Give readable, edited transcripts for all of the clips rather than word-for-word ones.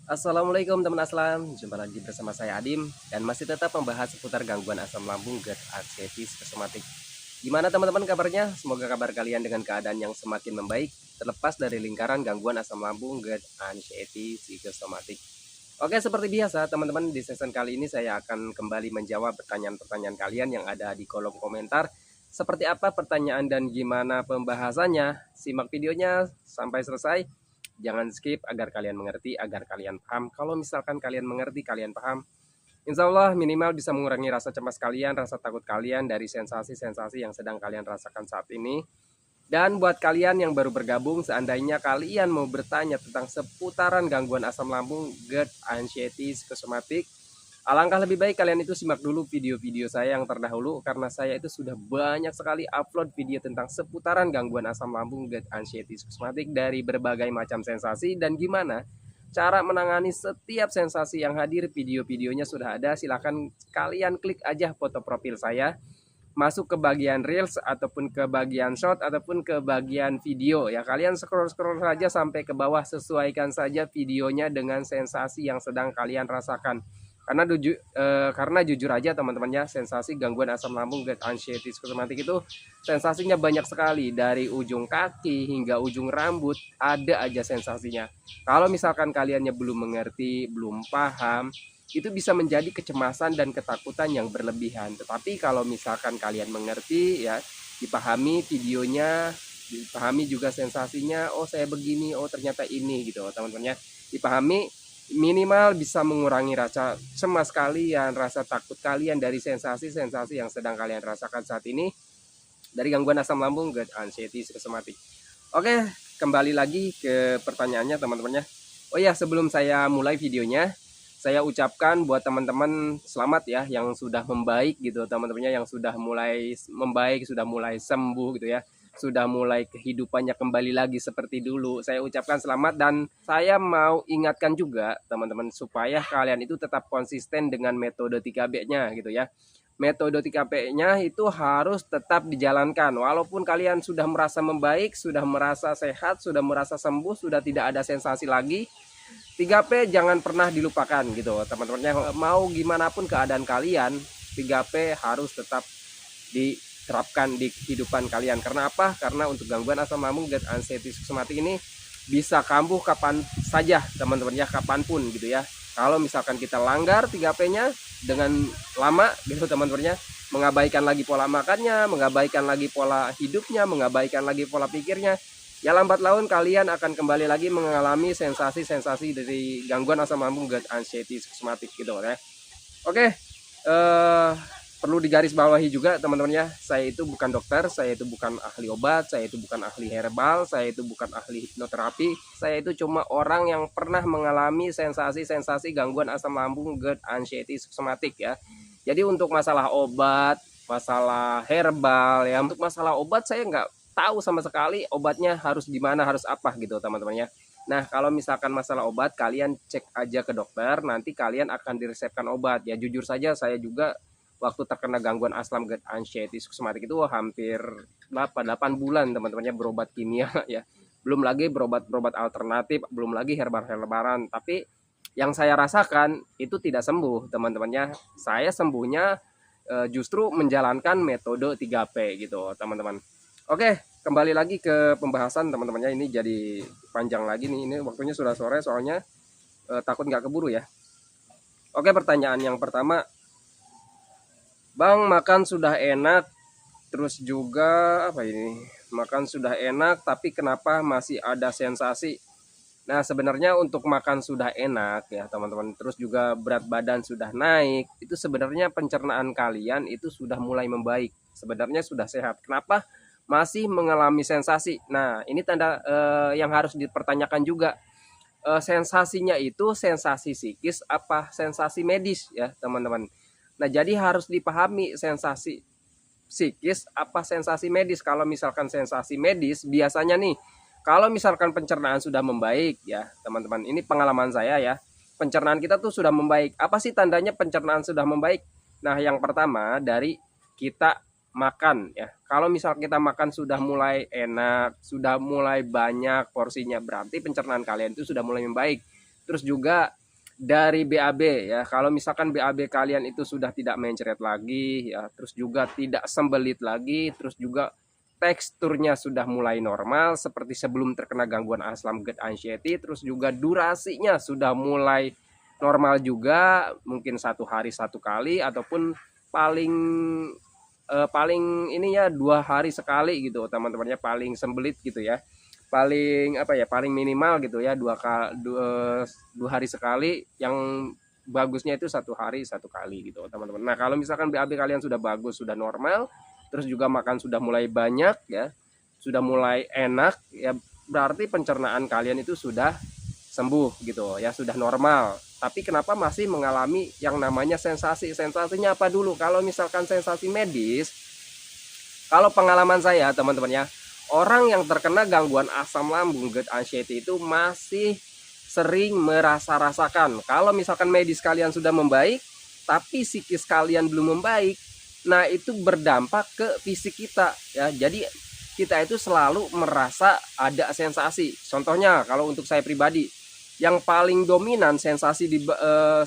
Assalamualaikum teman Aslam, jumpa lagi bersama saya Adim dan masih tetap membahas seputar gangguan asam lambung, GERD, anxiety, psikosomatik. Gimana teman-teman kabarnya? Semoga kabar kalian dengan keadaan yang semakin membaik, terlepas dari lingkaran gangguan asam lambung, GERD, anxiety, psikosomatik. Oke, seperti biasa teman-teman, di season kali ini saya akan kembali menjawab pertanyaan-pertanyaan kalian yang ada di kolom komentar. Seperti apa pertanyaan dan gimana pembahasannya? Simak videonya sampai selesai. Jangan skip agar kalian mengerti, agar kalian paham. Kalau misalkan kalian mengerti, kalian paham, insya Allah minimal bisa mengurangi rasa cemas kalian, rasa takut kalian dari sensasi-sensasi yang sedang kalian rasakan saat ini. Dan buat kalian yang baru bergabung, seandainya kalian mau bertanya tentang seputaran gangguan asam lambung, GERD, anxiety, psikosomatik, alangkah lebih baik kalian itu simak dulu video-video saya yang terdahulu, karena saya itu sudah banyak sekali upload video tentang seputaran gangguan asam lambung, GERD, anxiety, psikosomatik dari berbagai macam sensasi dan gimana cara menangani setiap sensasi yang hadir. Video-videonya sudah ada, silahkan kalian klik aja foto profil saya, masuk ke bagian reels ataupun ke bagian short ataupun ke bagian video ya, kalian scroll saja sampai ke bawah, sesuaikan saja videonya dengan sensasi yang sedang kalian rasakan. Karena jujur aja teman-temannya, sensasi gangguan asam lambung, GERD, anxiety, psikosomatik itu sensasinya banyak sekali, dari ujung kaki hingga ujung rambut ada aja sensasinya. Kalau misalkan kaliannya belum mengerti, belum paham, itu bisa menjadi kecemasan dan ketakutan yang berlebihan. Tetapi kalau misalkan kalian mengerti ya, dipahami videonya, dipahami juga sensasinya, oh saya begini, oh ternyata ini gitu teman-teman ya. Dipahami, minimal bisa mengurangi rasa cemas kalian, rasa takut kalian dari sensasi-sensasi yang sedang kalian rasakan saat ini dari gangguan asam lambung, GERD, anxiety, psikosomatik. Oke, kembali lagi ke pertanyaannya teman-temannya. Oh ya, sebelum saya mulai videonya, saya ucapkan buat teman-teman selamat ya yang sudah membaik gitu, teman-temannya yang sudah mulai membaik, sudah mulai sembuh gitu ya, sudah mulai kehidupannya kembali lagi seperti dulu. Saya ucapkan selamat dan saya mau ingatkan juga teman-teman supaya kalian itu tetap konsisten dengan metode 3B-nya gitu ya. Metode 3P-nya itu harus tetap dijalankan walaupun kalian sudah merasa membaik, sudah merasa sehat, sudah merasa sembuh, sudah tidak ada sensasi lagi. 3P jangan pernah dilupakan gitu teman-temannya. Mau gimana pun keadaan kalian, 3P harus tetap diterapkan di kehidupan kalian. Karena apa? Karena untuk gangguan asam lambung dan anxiety psikosomatik ini bisa kambuh kapan saja teman-teman ya, kapanpun gitu ya. Kalau misalkan kita langgar 3P-nya dengan lama gitu teman-teman ya, mengabaikan lagi pola makannya, mengabaikan lagi pola hidupnya, mengabaikan lagi pola pikirnya, ya lambat laun kalian akan kembali lagi mengalami sensasi-sensasi dari gangguan asam lambung dan anxiety psikosomatik gitu ya. Oke, perlu digarisbawahi juga teman-teman ya, saya itu bukan dokter, saya itu bukan ahli obat, saya itu bukan ahli herbal, saya itu bukan ahli hipnoterapi, saya itu cuma orang yang pernah mengalami sensasi-sensasi gangguan asam lambung, GERD, anxiety, psikosomatik ya. Jadi untuk masalah obat, masalah herbal ya, untuk masalah obat saya nggak tahu sama sekali obatnya harus gimana, harus apa gitu teman-teman ya. Nah, kalau misalkan masalah obat, kalian cek aja ke dokter, nanti kalian akan diresepkan obat. Ya jujur saja saya juga waktu terkena gangguan asam, GERD, anxiety, psikosomatik itu hampir 8 bulan teman-temannya berobat kimia ya. Belum lagi berobat-berobat alternatif, belum lagi herbal-herbalan. Tapi yang saya rasakan itu tidak sembuh teman-temannya. Saya sembuhnya justru menjalankan metode 3P gitu teman-teman. Oke, kembali lagi ke pembahasan teman-temannya, ini jadi panjang lagi nih, ini waktunya sudah sore soalnya, takut nggak keburu ya. Oke, pertanyaan yang pertama, Bang, makan sudah enak, terus juga apa ini, makan sudah enak tapi kenapa masih ada sensasi? Nah, sebenarnya untuk makan sudah enak ya teman-teman, terus juga berat badan sudah naik, itu sebenarnya pencernaan kalian itu sudah mulai membaik, sebenarnya sudah sehat. Kenapa masih mengalami sensasi? Nah, ini tanda yang harus dipertanyakan juga. Sensasinya itu sensasi psikis apa sensasi medis ya teman-teman. Nah, jadi harus dipahami sensasi psikis apa sensasi medis. Kalau misalkan sensasi medis biasanya nih, kalau misalkan pencernaan sudah membaik ya teman-teman, ini pengalaman saya ya, pencernaan kita tuh sudah membaik. Apa sih tandanya pencernaan sudah membaik? Nah, yang pertama dari kita makan ya. Kalau misal kita makan sudah mulai enak, sudah mulai banyak porsinya, berarti pencernaan kalian itu sudah mulai membaik. Terus juga dari BAB ya, kalau misalkan BAB kalian itu sudah tidak mencret lagi ya, terus juga tidak sembelit lagi, terus juga teksturnya sudah mulai normal seperti sebelum terkena gangguan asam GERD anxiety, terus juga durasinya sudah mulai normal juga, mungkin 1 hari 1 kali ataupun paling paling ini ya 2 hari sekali gitu teman-temannya, paling sembelit gitu ya, paling apa ya, paling minimal gitu ya, 2 hari sekali, yang bagusnya itu 1 hari 1 kali gitu teman-teman. Nah kalau misalkan BAB kalian sudah bagus, sudah normal, terus juga makan sudah mulai banyak ya, sudah mulai enak ya, berarti pencernaan kalian itu sudah sembuh gitu ya, sudah normal. Tapi kenapa masih mengalami yang namanya sensasi? Sensasinya apa dulu? Kalau misalkan sensasi medis, kalau pengalaman saya teman-teman ya, orang yang terkena gangguan asam lambung GERD anxiety itu masih sering merasa-rasakan. Kalau misalkan medis kalian sudah membaik, tapi psikis kalian belum membaik, nah itu berdampak ke fisik kita ya. Jadi kita itu selalu merasa ada sensasi. Contohnya kalau untuk saya pribadi, yang paling dominan sensasi di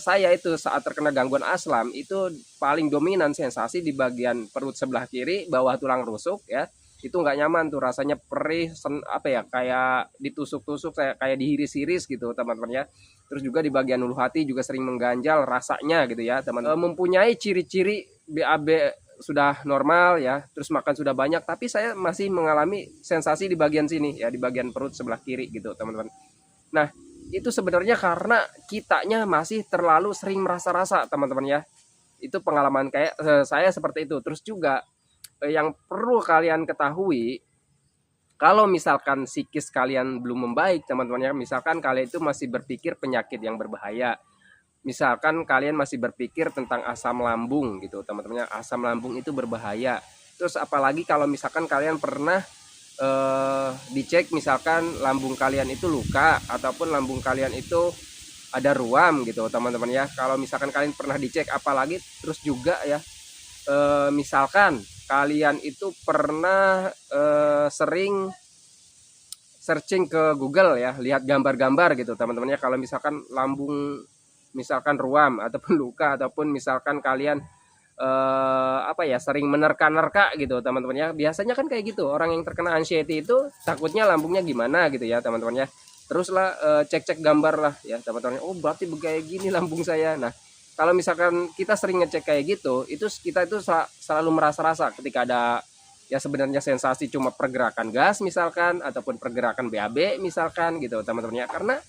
saya itu saat terkena gangguan asam itu paling dominan sensasi di bagian perut sebelah kiri, bawah tulang rusuk ya. Itu nggak nyaman tuh, rasanya perih, apa ya, kayak ditusuk-tusuk, kayak dihiris-hiris gitu teman-teman ya. Terus juga di bagian ulu hati juga sering mengganjal rasanya gitu ya teman. Mempunyai ciri-ciri BAB sudah normal ya, terus makan sudah banyak, tapi saya masih mengalami sensasi di bagian sini ya, di bagian perut sebelah kiri gitu teman-teman. Nah itu sebenarnya karena kitanya masih terlalu sering merasa-rasa teman-teman ya. Itu pengalaman kayak saya seperti itu. Terus juga yang perlu kalian ketahui, kalau misalkan psikis kalian belum membaik teman-teman ya, misalkan kalian itu masih berpikir penyakit yang berbahaya, misalkan kalian masih berpikir tentang asam lambung gitu teman-teman ya, asam lambung itu berbahaya. Terus apalagi kalau misalkan kalian pernah dicek misalkan lambung kalian itu luka ataupun lambung kalian itu ada ruam gitu teman-teman ya. Kalau misalkan kalian pernah dicek, apalagi terus juga ya, misalkan kalian itu pernah sering searching ke Google ya, lihat gambar-gambar gitu teman-teman ya, kalau misalkan lambung misalkan ruam ataupun luka, ataupun misalkan kalian apa ya, sering menerka-nerka gitu teman-teman ya. Biasanya kan kayak gitu, orang yang terkena anxiety itu takutnya lambungnya gimana gitu ya teman-teman ya. Teruslah cek-cek gambar lah ya teman-teman. Oh berarti kayak gini lambung saya. Nah kalau misalkan kita sering ngecek kayak gitu, itu kita itu selalu merasa-rasa ketika ada ya sebenarnya sensasi cuma pergerakan gas misalkan, ataupun pergerakan BAB misalkan gitu teman-teman ya. Karena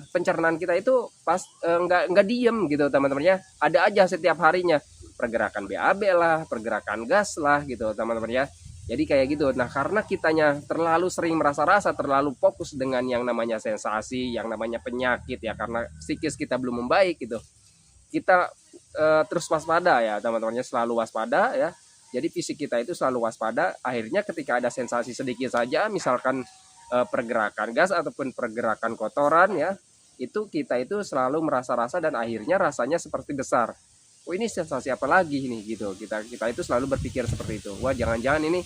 pencernaan kita itu pas nggak diem gitu teman-teman ya, ada aja setiap harinya pergerakan BAB lah, pergerakan gas lah gitu teman-teman ya. Jadi kayak gitu. Nah karena kitanya terlalu sering merasa-rasa, terlalu fokus dengan yang namanya sensasi, yang namanya penyakit ya, karena psikis kita belum membaik gitu, kita terus waspada ya teman-temannya, selalu waspada ya. Jadi fisik kita itu selalu waspada, akhirnya ketika ada sensasi sedikit saja, misalkan pergerakan gas ataupun pergerakan kotoran ya, itu kita itu selalu merasa-rasa dan akhirnya rasanya seperti besar. Oh ini sensasi apa lagi ini gitu, kita itu selalu berpikir seperti itu. Wah jangan-jangan ini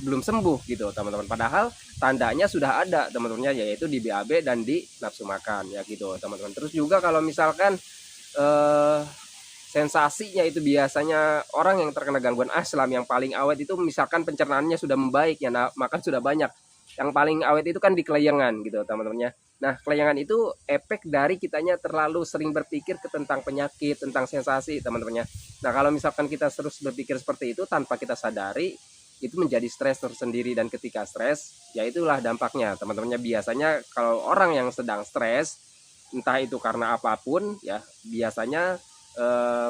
belum sembuh gitu teman-teman, padahal tandanya sudah ada teman-temannya, yaitu di BAB dan di nafsu makan ya gitu teman-teman. Terus juga kalau misalkan sensasinya itu biasanya orang yang terkena gangguan asam yang paling awet itu misalkan pencernaannya sudah membaik ya, makan sudah banyak, yang paling awet itu kan di kelayangan gitu teman-temannya. Nah kelayangan itu efek dari kitanya terlalu sering berpikir ke tentang penyakit, tentang sensasi teman-temannya. Nah kalau misalkan kita terus berpikir seperti itu tanpa kita sadari, itu menjadi stres tersendiri, dan ketika stres ya itulah dampaknya teman-temannya. Biasanya kalau orang yang sedang stres, entah itu karena apapun ya, biasanya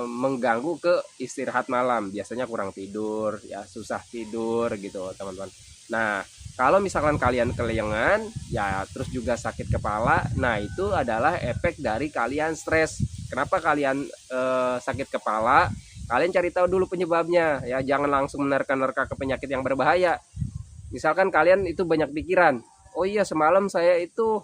mengganggu ke istirahat malam, biasanya kurang tidur ya, susah tidur gitu teman-teman. Nah kalau misalkan kalian kelayangan ya, terus juga sakit kepala, nah itu adalah efek dari kalian stres. Kenapa kalian sakit kepala? Kalian cari tahu dulu penyebabnya ya, jangan langsung menerka-nerka ke penyakit yang berbahaya. Misalkan kalian itu banyak pikiran, oh iya semalam saya itu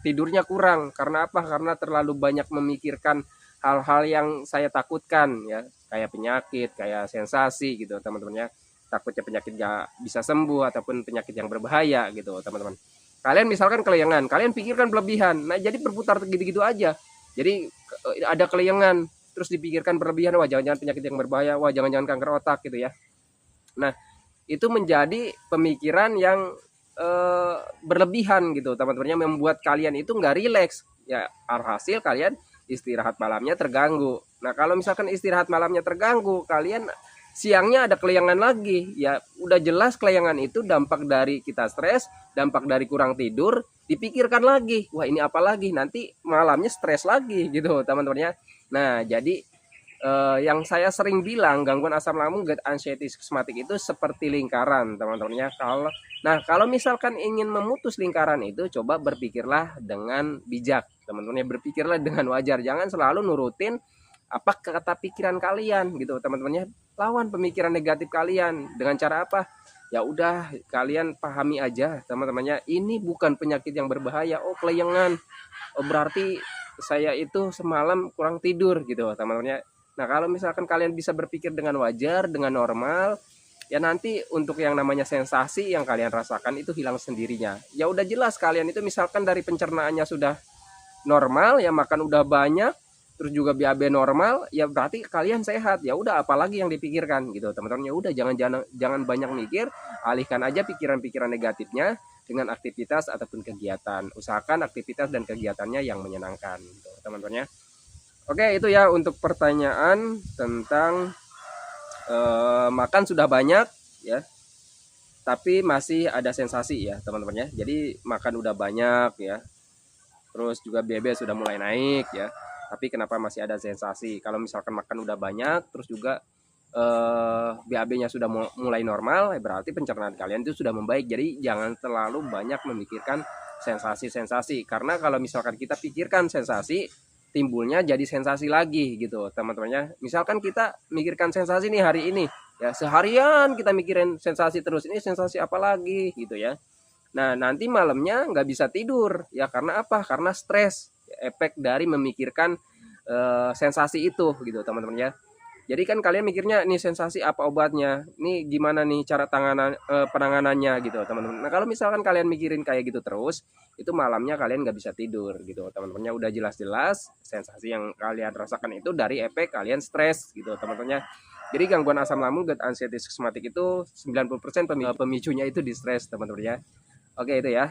tidurnya kurang karena apa, karena terlalu banyak memikirkan hal-hal yang saya takutkan ya, kayak penyakit, kayak sensasi gitu teman-teman ya. Takutnya penyakit gak bisa sembuh ataupun penyakit yang berbahaya gitu teman-teman. Kalian misalkan kelayangan, kalian pikirkan berlebihan. Nah, jadi berputar gitu-gitu aja. Jadi ada kelayangan, terus dipikirkan berlebihan, wah jangan-jangan penyakit yang berbahaya, wah jangan-jangan kanker otak gitu ya. Nah, itu menjadi pemikiran yang berlebihan gitu teman-temannya, membuat kalian itu nggak rileks ya, alhasil kalian istirahat malamnya terganggu. Nah kalau misalkan istirahat malamnya terganggu, kalian siangnya ada kelayangan lagi ya, udah jelas kelayangan itu dampak dari kita stres, dampak dari kurang tidur, dipikirkan lagi, wah ini apa lagi, nanti malamnya stres lagi gitu teman-temannya. Nah jadi yang saya sering bilang, gangguan asam lambung GERD anxiety psikosomatik itu seperti lingkaran teman-temannya. Kalau misalkan ingin memutus lingkaran itu, coba berpikirlah dengan bijak teman-temannya, berpikirlah dengan wajar, jangan selalu nurutin apa kata pikiran kalian gitu teman-temannya. Lawan pemikiran negatif kalian dengan cara apa, ya udah kalian pahami aja teman-temannya, ini bukan penyakit yang berbahaya, oh kelayangan, oh berarti saya itu semalam kurang tidur gitu teman-temannya. Nah, kalau misalkan kalian bisa berpikir dengan wajar, dengan normal, ya nanti untuk yang namanya sensasi yang kalian rasakan itu hilang sendirinya. Ya udah jelas kalian itu misalkan dari pencernaannya sudah normal, ya makan udah banyak, terus juga BAB normal, ya berarti kalian sehat. Ya udah apalagi yang dipikirkan gitu, teman-teman. Ya udah jangan banyak mikir, alihkan aja pikiran-pikiran negatifnya dengan aktivitas ataupun kegiatan. Usahakan aktivitas dan kegiatannya yang menyenangkan gitu, teman-teman ya. Oke, itu ya untuk pertanyaan tentang makan sudah banyak ya, tapi masih ada sensasi ya teman-teman ya. Jadi makan udah banyak ya, terus juga BB sudah mulai naik ya, tapi kenapa masih ada sensasi? Kalau misalkan makan udah banyak, terus juga BAB-nya sudah mulai normal, berarti pencernaan kalian itu sudah membaik. Jadi jangan terlalu banyak memikirkan sensasi-sensasi, karena kalau misalkan kita pikirkan sensasi, timbulnya jadi sensasi lagi gitu teman-temannya. Misalkan kita mikirkan sensasi nih hari ini ya, seharian kita mikirin sensasi terus, ini sensasi apa lagi gitu ya. Nah nanti malamnya nggak bisa tidur ya, karena apa, karena stres, efek dari memikirkan sensasi itu gitu teman-teman ya. Jadi kan kalian mikirnya nih sensasi apa obatnya, nih gimana nih cara penanganannya gitu teman-teman. Nah kalau misalkan kalian mikirin kayak gitu terus, itu malamnya kalian nggak bisa tidur gitu teman-temannya. Udah jelas-jelas sensasi yang kalian rasakan itu dari efek kalian stres gitu teman-temannya. Jadi gangguan asam lambung GERD anxiety psikosomatik itu 90% pemicunya itu di stres teman-teman ya. Oke itu ya.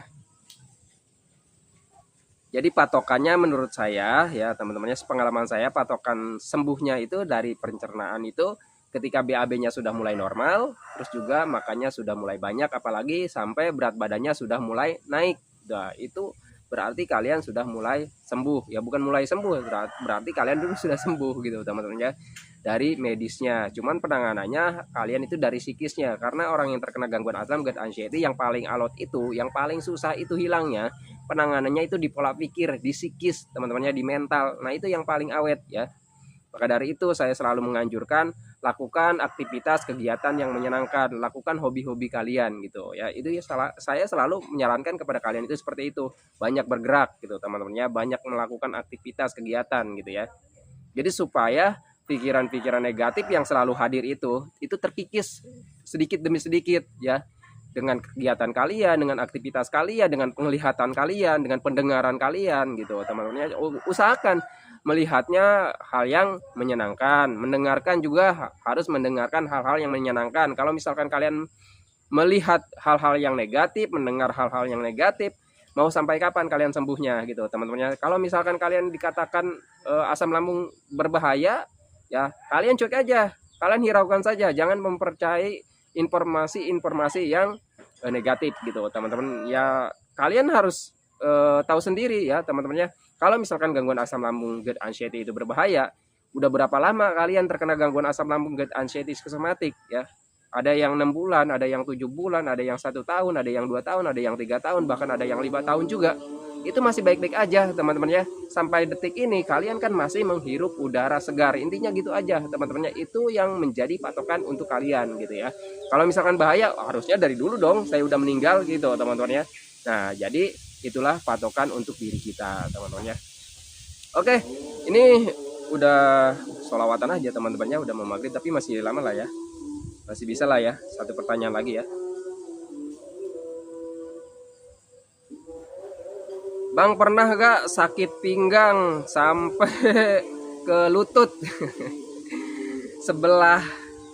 Jadi patokannya menurut saya ya teman-temannya, pengalaman saya, patokan sembuhnya itu dari pencernaan itu ketika BAB-nya sudah mulai normal, terus juga makannya sudah mulai banyak, apalagi sampai berat badannya sudah mulai naik. Nah, itu berarti kalian sudah mulai sembuh. Ya bukan mulai sembuh, berarti kalian dulu sudah sembuh gitu teman-temannya. Dari medisnya, cuman penanganannya kalian itu dari psikisnya, karena orang yang terkena gangguan asam GERD anxiety yang paling alot itu, yang paling susah itu hilangnya, penanganannya itu di pola pikir, di psikis teman-temannya, di mental. Nah itu yang paling awet ya. Maka dari itu saya selalu menganjurkan lakukan aktivitas kegiatan yang menyenangkan, lakukan hobi-hobi kalian gitu ya. Itu ya saya selalu menyarankan kepada kalian itu seperti itu, banyak bergerak gitu teman-temannya, banyak melakukan aktivitas kegiatan gitu ya. Jadi supaya pikiran-pikiran negatif yang selalu hadir itu terkikis sedikit demi sedikit ya, dengan kegiatan kalian, dengan aktivitas kalian, dengan penglihatan kalian, dengan pendengaran kalian gitu teman-teman. Usahakan melihatnya hal yang menyenangkan, mendengarkan juga harus mendengarkan hal-hal yang menyenangkan. Kalau misalkan kalian melihat hal-hal yang negatif, mendengar hal-hal yang negatif, mau sampai kapan kalian sembuhnya gitu teman-temannya. Kalau misalkan kalian dikatakan asam lambung berbahaya, ya kalian cuek aja, kalian hiraukan saja, jangan mempercayai informasi-informasi yang negatif gitu teman-teman ya. Kalian harus tahu sendiri ya teman-temannya, kalau misalkan gangguan asam lambung GERD anxiety itu berbahaya, udah berapa lama kalian terkena gangguan asam lambung GERD anxiety psikosomatik ya. Ada yang 6 bulan, ada yang 7 bulan, ada yang 1 tahun, ada yang 2 tahun, ada yang 3 tahun, bahkan ada yang 5 tahun juga. Itu masih baik-baik aja teman-teman ya. Sampai detik ini kalian kan masih menghirup udara segar. Intinya gitu aja teman-temannya. Itu yang menjadi patokan untuk kalian gitu ya. Kalau misalkan bahaya, harusnya dari dulu dong saya udah meninggal gitu teman-teman ya. Nah jadi itulah patokan untuk diri kita teman-teman ya. Oke, ini udah sholawatan aja teman-temannya, udah mau maghrib tapi masih lama lah ya. Masih bisa lah ya, satu pertanyaan lagi ya. Bang, pernah gak sakit pinggang sampai ke lutut sebelah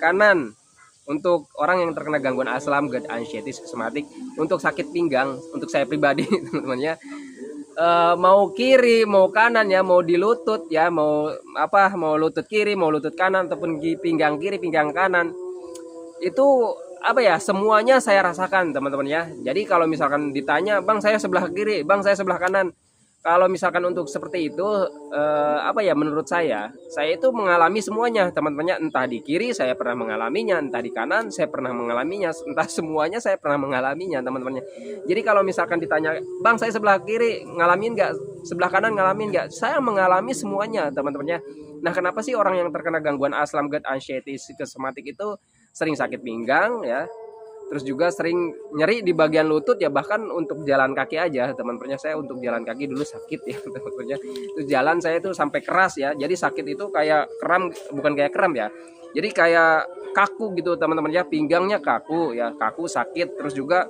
kanan? Untuk orang yang terkena gangguan asam, GERD, anxiety, psikosomatik, untuk sakit pinggang, untuk saya pribadi teman-teman ya, mau kiri mau kanan ya, mau di lutut ya, mau apa, mau lutut kiri mau lutut kanan ataupun pinggang kiri pinggang kanan, itu apa ya, semuanya saya rasakan teman-teman ya. Jadi kalau misalkan ditanya, bang saya sebelah kiri, bang saya sebelah kanan, kalau misalkan untuk seperti itu, apa ya, menurut saya itu mengalami semuanya teman-temannya. Entah di kiri saya pernah mengalaminya, entah di kanan saya pernah mengalaminya, entah semuanya saya pernah mengalaminya teman-temannya. Jadi kalau misalkan ditanya, bang saya sebelah kiri ngalamin nggak, sebelah kanan ngalamin nggak, saya mengalami semuanya teman-temannya. Nah, kenapa sih orang yang terkena gangguan asam, GERD, anxiety, psikosomatik itu sering sakit pinggang ya, terus juga sering nyeri di bagian lutut ya, bahkan untuk jalan kaki aja teman-temannya. Saya untuk jalan kaki dulu sakit ya teman-temannya, terus jalan saya itu sampai keras ya, jadi sakit itu kayak kram, bukan kayak kram ya, jadi kayak kaku gitu teman-teman ya, pinggangnya kaku ya, kaku sakit, terus juga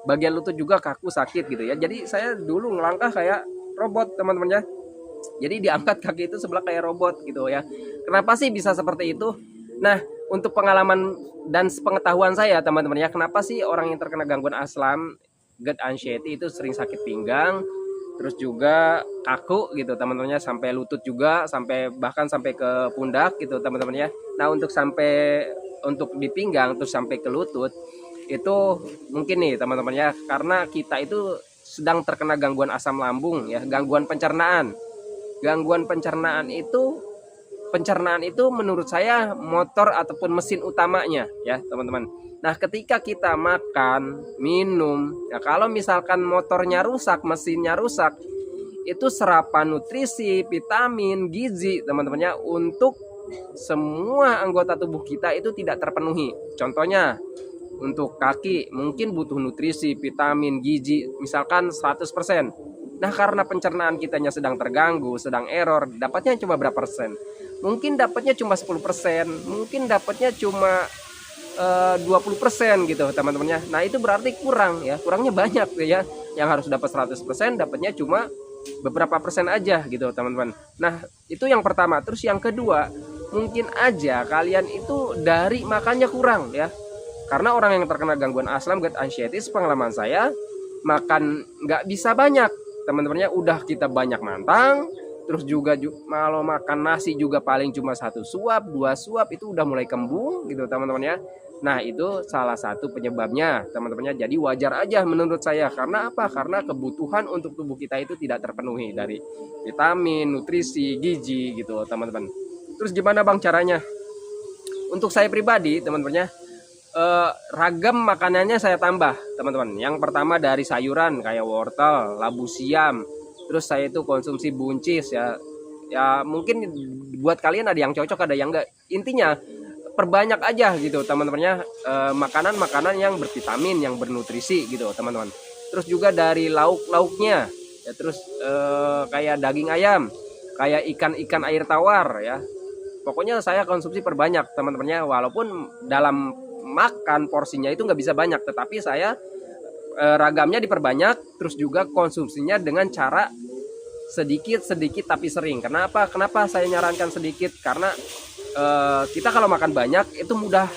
bagian lutut juga kaku sakit gitu ya. Jadi saya dulu ngelangkah kayak robot teman-teman ya, jadi diangkat kaki itu sebelah kayak robot gitu ya. Kenapa sih bisa seperti itu? Nah, untuk pengalaman dan pengetahuan saya teman-teman ya, kenapa sih orang yang terkena gangguan asam, GERD, anxiety itu sering sakit pinggang, terus juga kaku gitu teman-temannya, sampai lutut juga, sampai bahkan sampai ke pundak gitu teman-teman ya. Nah, untuk di pinggang terus sampai ke lutut itu mungkin nih teman-teman ya, karena kita itu sedang terkena gangguan asam lambung ya, gangguan pencernaan. Gangguan pencernaan itu menurut saya motor ataupun mesin utamanya ya teman-teman. Nah, ketika kita makan minum ya, kalau misalkan motornya rusak, mesinnya rusak, itu serapan nutrisi, vitamin, gizi teman-temannya untuk semua anggota tubuh kita itu tidak terpenuhi. Contohnya untuk kaki mungkin butuh nutrisi, vitamin, gizi misalkan 100%. Nah, karena pencernaan kitanya sedang terganggu, sedang error, dapatnya cuma berapa persen? Mungkin dapatnya cuma 10%, mungkin dapatnya cuma 20% gitu teman-temannya. Nah, itu berarti kurang ya, kurangnya banyak ya. Yang harus dapat 100%, dapatnya cuma beberapa persen aja gitu teman-teman. Nah, itu yang pertama. Terus yang kedua, mungkin aja kalian itu dari makannya kurang ya. Karena orang yang terkena gangguan asam, GERD, anxiety, pengalaman saya, makan nggak bisa banyak teman-temannya. Udah kita banyak mantang, terus juga kalau makan nasi juga paling cuma 1 suap 2 suap itu udah mulai kembung gitu teman-temannya. Nah, itu salah satu penyebabnya teman-temannya. Jadi wajar aja menurut saya. Karena apa? Karena kebutuhan untuk tubuh kita itu tidak terpenuhi dari vitamin, nutrisi, gizi gitu teman-teman. Terus gimana bang caranya? Untuk saya pribadi teman-temannya, ragam makanannya saya tambah teman-teman. Yang pertama dari sayuran kayak wortel, labu siam, terus saya itu konsumsi buncis ya. Ya mungkin buat kalian ada yang cocok ada yang enggak, intinya perbanyak aja gitu teman-temannya, makanan-makanan yang bervitamin, yang bernutrisi gitu teman-teman. Terus juga dari lauk-lauknya ya, terus kayak daging ayam, kayak ikan-ikan air tawar ya, pokoknya saya konsumsi perbanyak teman-temannya. Walaupun dalam makan porsinya itu nggak bisa banyak, tetapi saya ragamnya diperbanyak, terus juga konsumsinya dengan cara sedikit tapi sering. Kenapa saya nyarankan sedikit? Karena kita kalau makan banyak itu mudah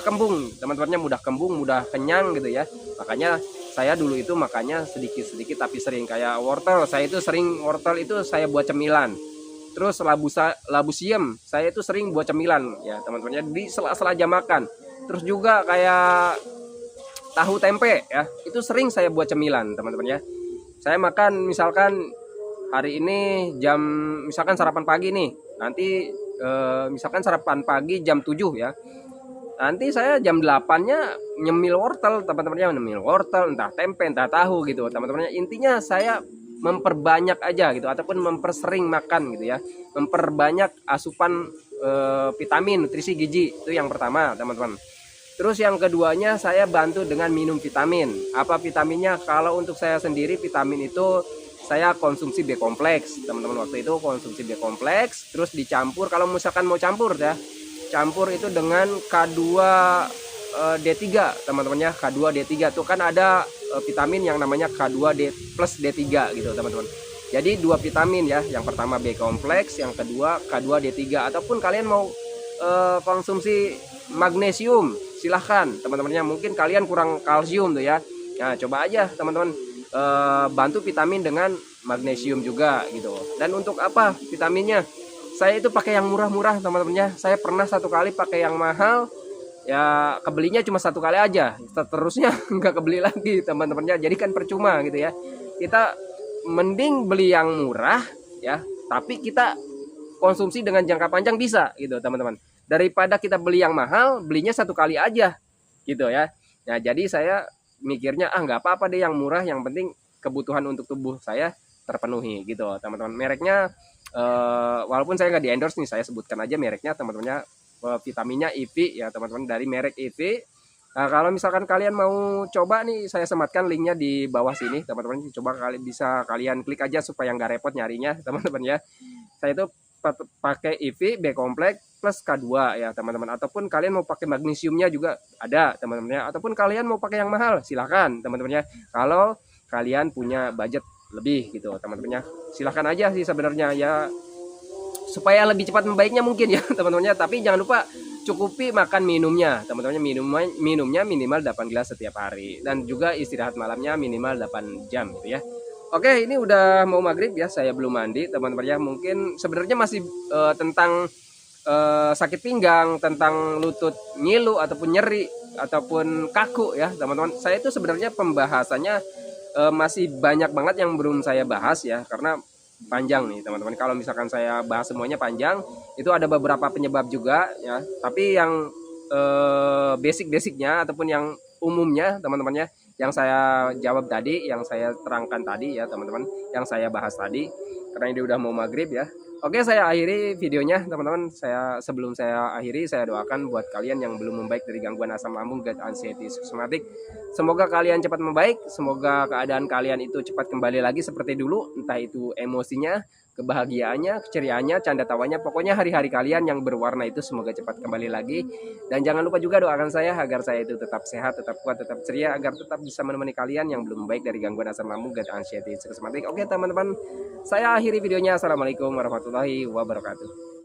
kembung teman-temannya, mudah kembung, mudah kenyang gitu ya. Makanya saya dulu itu makannya sedikit tapi sering. Kayak wortel, saya itu sering wortel itu saya buat cemilan. Terus labu siam saya itu sering buat cemilan ya teman-temannya di sela-sela jam makan. Terus juga kayak tahu tempe ya, itu sering saya buat cemilan teman-teman ya. Saya makan misalkan hari ini misalkan sarapan pagi nih, nanti misalkan sarapan pagi jam 7 ya, nanti saya jam 8-nya nyemil wortel teman-temannya, nyemil wortel entah tempe entah tahu gitu teman-temannya. Intinya saya memperbanyak aja gitu, ataupun mempersering makan gitu ya, memperbanyak asupan vitamin, nutrisi, gizi. Itu yang pertama teman-teman. Terus yang keduanya saya bantu dengan minum vitamin. Apa vitaminnya? Kalau untuk saya sendiri vitamin itu saya konsumsi B kompleks teman-teman. Waktu itu konsumsi B kompleks, terus dicampur, kalau misalkan mau campur ya, campur itu dengan K2 D3 teman-teman ya. K2 D3 tuh kan ada vitamin yang namanya K2D plus D3 gitu teman-teman. Jadi 2 vitamin ya, yang pertama B kompleks, yang kedua K2D3. Ataupun kalian mau konsumsi magnesium, silahkan teman-temannya. Mungkin kalian kurang kalsium tuh ya. Nah coba aja teman-teman, bantu vitamin dengan magnesium juga gitu. Dan untuk apa vitaminnya? Saya itu pakai yang murah-murah teman-temannya. Saya pernah satu kali pakai yang mahal, ya kebelinya cuma satu kali aja, terusnya nggak kebeli lagi teman-temannya. Jadi kan percuma gitu ya. Kita mending beli yang murah ya, tapi kita konsumsi dengan jangka panjang bisa gitu teman-teman, daripada kita beli yang mahal, belinya satu kali aja gitu ya. Nah jadi saya mikirnya nggak apa-apa deh yang murah, yang penting kebutuhan untuk tubuh saya terpenuhi gitu teman-teman. Mereknya walaupun saya nggak di endorse nih, saya sebutkan aja mereknya teman-temannya. Vitaminnya IV ya teman-teman, dari merek IV. Nah, kalau misalkan kalian mau coba nih, saya sematkan linknya di bawah sini teman-teman. Coba kalian bisa kalian klik aja supaya nggak repot nyarinya teman-teman ya. Saya itu pakai IV B kompleks plus K2 ya teman-teman. Ataupun kalian mau pakai magnesiumnya juga ada teman-teman ya. Ataupun kalian mau pakai yang mahal, silakan teman-teman ya. Kalau kalian punya budget lebih gitu teman-teman ya, silahkan aja sih sebenarnya ya, supaya lebih cepat membaiknya mungkin ya teman-teman ya. Tapi jangan lupa cukupi makan minumnya teman-teman. Minumnya minimal 8 gelas setiap hari, dan juga istirahat malamnya minimal 8 jam gitu ya. Oke, ini udah mau maghrib ya, saya belum mandi teman-teman ya. Mungkin sebenarnya masih tentang sakit pinggang, tentang lutut ngilu ataupun nyeri ataupun kaku ya teman-teman. Saya itu sebenarnya pembahasannya masih banyak banget yang belum saya bahas ya, karena panjang nih teman-teman. Kalau misalkan saya bahas semuanya panjang, itu ada beberapa penyebab juga ya. Tapi yang basic-basicnya ataupun yang umumnya teman-temannya, yang saya jawab tadi, yang saya terangkan tadi ya teman-teman, yang saya bahas tadi, karena ini udah mau maghrib ya. Oke, saya akhiri videonya teman-teman. Sebelum saya akhiri, saya doakan buat kalian yang belum membaik dari gangguan asam lambung, GERD, anxiety, psikosomatik, semoga kalian cepat membaik, semoga keadaan kalian itu cepat kembali lagi seperti dulu, entah itu emosinya, kebahagiaannya, keceriaannya, canda tawanya, pokoknya hari-hari kalian yang berwarna itu semoga cepat kembali lagi. Dan jangan lupa juga doakan saya agar saya itu tetap sehat, tetap kuat, tetap ceria, agar tetap bisa menemani kalian yang belum baik dari gangguan asam lambung, GERD, anxiety, psikosomatik. Oke teman-teman, saya akhiri videonya. Assalamualaikum warahmatullahi wabarakatuh.